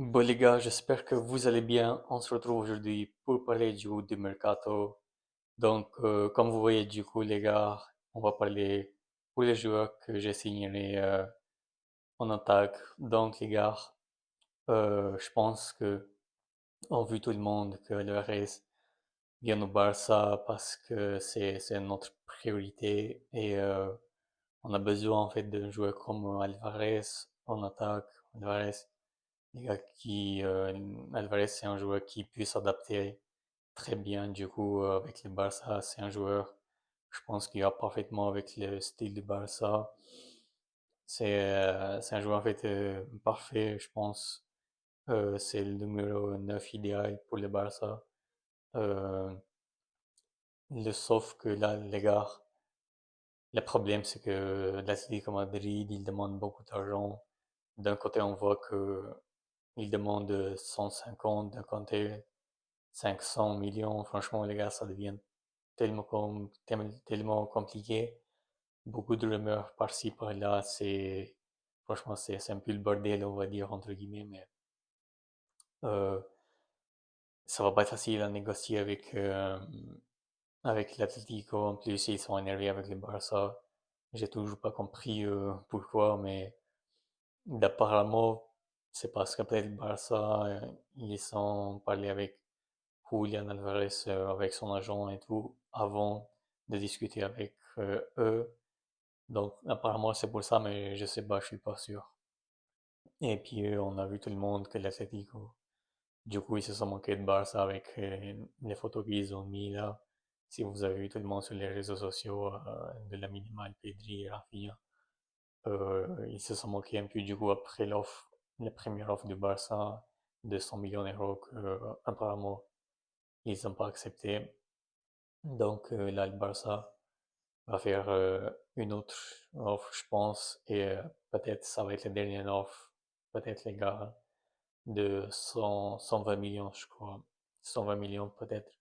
Bon les gars, j'espère que vous allez bien. On se retrouve aujourd'hui pour parler du mercato. Donc, comme vous voyez du coup les gars, on va parler pour les joueurs que j'ai signés en attaque. Donc les gars, je pense que on vu tout le monde que Alvarez vient au Barça parce que c'est notre priorité et on a besoin en fait d'un joueur comme Alvarez en attaque. Alvarez les gars Alvarez, c'est un joueur qui peut s'adapter très bien. Du coup, avec le Barça, c'est un joueur, je pense qu'il va parfaitement avec le style du Barça. C'est un joueur en fait parfait, je pense. C'est le numéro 9 idéal pour le Barça. Euh, Sauf que là, les gars, le problème, c'est que l'Atlético Madrid, il demande beaucoup d'argent. D'un côté, on voit que il demande 150, d'un côté, 500 millions. Franchement, les gars, ça devient tellement compliqué. Beaucoup de rumeurs par-ci, par-là. Franchement, c'est un peu le bordel, on va dire, entre guillemets, mais euh, ça va pas être facile à négocier avec l'Atlético. En plus, ils sont énervés avec le Barça. J'ai toujours pas compris pourquoi, mais d'apparemment, c'est parce qu'après le Barça, ils sont parlé avec Julian Alvarez, avec son agent et tout, avant de discuter avec eux. Donc, apparemment, c'est pour ça, mais je sais pas, je suis pas sûr. Et puis, on a vu tout le monde que l'Atlético, du coup, ils se sont moqués de Barça avec les photos qu'ils ont mis là. Si vous avez vu tout le monde sur les réseaux sociaux de la minimale Pedri et Rafinha, ils se sont moqués un peu du coup après la première offre du Barça de 100 millions d'euros que apparemment ils n'ont pas accepté. Donc là, le Barça va faire une autre offre, je pense, et peut-être ça va être la dernière offre, peut-être les gars, de 120 millions, je crois. 120 millions peut-être,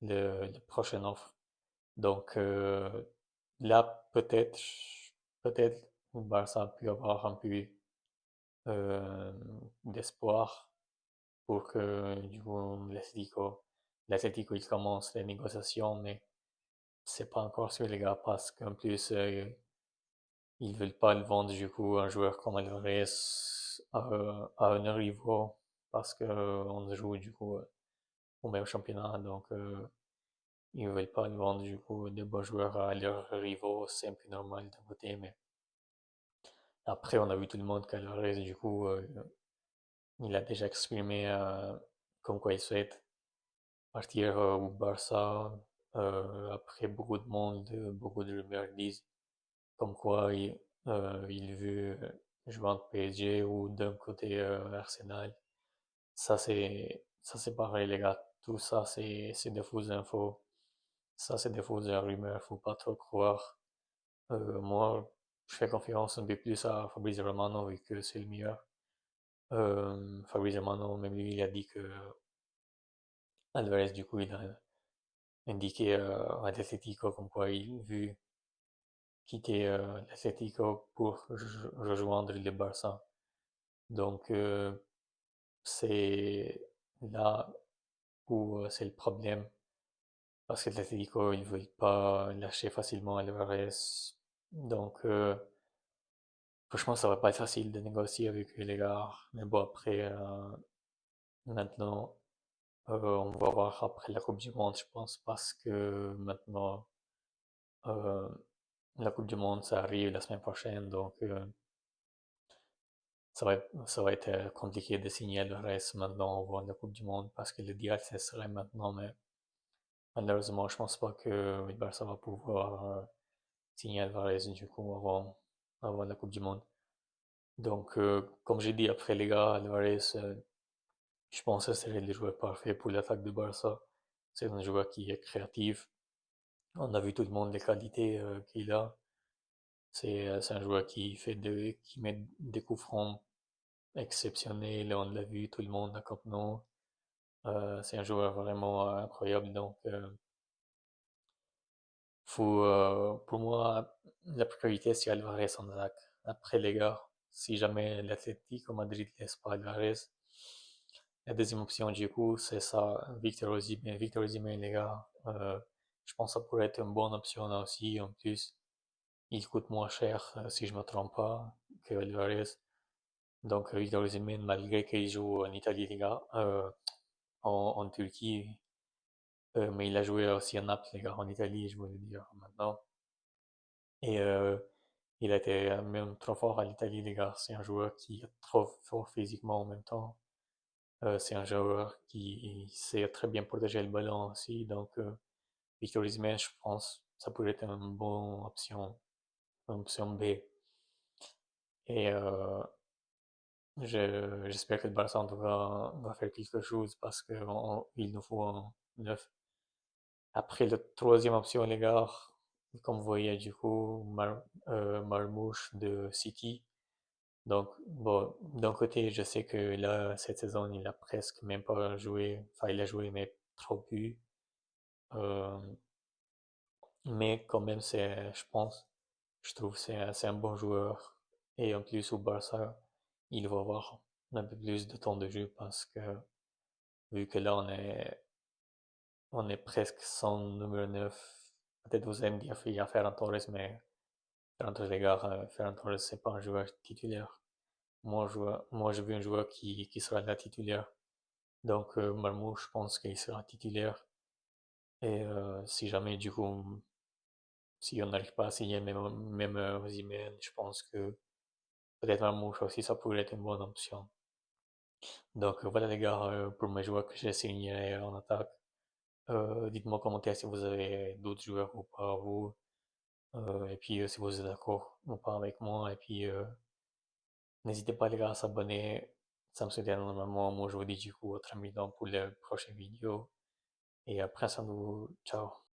le prochaine offre. Donc là, peut-être le Barça a pu avoir un peu euh, d'espoir pour que du coup l'Atlético il commence les négociations, mais c'est pas encore sûr les gars parce qu'en plus ils veulent pas le vendre du coup un joueur comme Alvarez à un niveau parce que on joue du coup au même championnat donc ils veulent pas le vendre du coup de bons joueurs à leurs rivaux, c'est un peu normal d'un côté, mais après on a vu tout le monde qu'Alvarez du coup il a déjà exprimé comme quoi il souhaite partir au Barça. Après beaucoup de rumeurs disent comme quoi il veut jouer en PSG ou d'un côté Arsenal. Ça c'est pareil les gars. Tout ça c'est des fausses infos. Ça c'est des fausses rumeurs. Faut pas trop croire. Moi je fais confiance un peu plus à Fabrizio Romano vu que c'est le meilleur. Fabrizio Romano même lui il a dit que Alvarez du coup il a indiqué à l'Atlético comme quoi il veut quitter l'Atlético pour rejoindre le Barça. Donc c'est là où c'est le problème parce que l'Atlético ils veulent pas lâcher facilement Alvarez. Donc franchement ça va pas être facile de négocier avec eux les gars. Mais bon après maintenant on va voir après la Coupe du Monde je pense parce que maintenant euh, la Coupe du Monde ça arrive la semaine prochaine donc ça va être compliqué de signer le reste maintenant avant la Coupe du Monde parce que le deal ce serait maintenant, mais malheureusement, je pense pas que le Barça va pouvoir signer Alvarez du coup avant la Coupe du Monde. Donc, comme j'ai dit après les gars, Alvarez, je pense que ce serait le joueur parfait pour l'attaque de Barça. C'est un joueur qui est créatif. On a vu tout le monde les qualités qu'il a. C'est un joueur qui met des coups francs exceptionnels. On l'a vu tout le monde à Camp Nou. C'est un joueur vraiment incroyable. Donc, pour moi, la priorité, c'est Alvarez en attaque. Après, les gars, si jamais l'Atlético Madrid laisse pas Alvarez, La deuxième option, du coup, c'est ça, Victor Osimhen. Victor Osimhen, les gars, je pense que ça pourrait être une bonne option là aussi. En plus, il coûte moins cher, si je me trompe pas, que Alvarez. Donc, Victor Osimhen, malgré qu'il joue en Italie, les gars, en Turquie, mais il a joué aussi à Naples, les gars, en Italie, je voulais dire maintenant. Et il a été même trop fort à l'Italie, les gars. C'est un joueur qui est trop fort physiquement en même temps. C'est un joueur qui sait très bien protéger le ballon aussi. Donc, Victor Osimhen, je pense, ça pourrait être une option B. Et j'espère que le Barça en tout cas va faire quelque chose parce qu'il nous faut un neuf. Après, la troisième option, les gars, comme vous voyez, du coup, Marmouche de City. Donc, bon, d'un côté, je sais que là, cette saison, il a presque même pas joué. Enfin, il a joué, mais trop peu. Euh, mais quand même, je trouve, c'est un bon joueur. Et en plus, au Barça, il va avoir un peu plus de temps de jeu parce que, vu que là, on est presque sans numéro 9. Peut-être vous allez me dire, il y a Ferran Torres, mais Ferran Torres, les gars, Ferran Torres, c'est pas un joueur titulaire. Moi, je veux un joueur qui sera là titulaire. Donc, Marmouche, je pense qu'il sera titulaire. Et si jamais, du coup, si on n'arrive pas à signer même Osimhen, je pense que peut-être Marmouche aussi, ça pourrait être une bonne option. Donc, voilà, les gars, pour mes joueurs que j'ai signés en attaque. Dites-moi en commentaire si vous avez d'autres joueurs ou pas, vous. Et puis, si vous êtes d'accord ou pas avec moi. Et puis, n'hésitez pas, les gars, à s'abonner. Ça me soutient énormément. Moi, je vous dis du coup, à très bientôt pour les prochaines vidéos. Et après, ça nous. Ciao.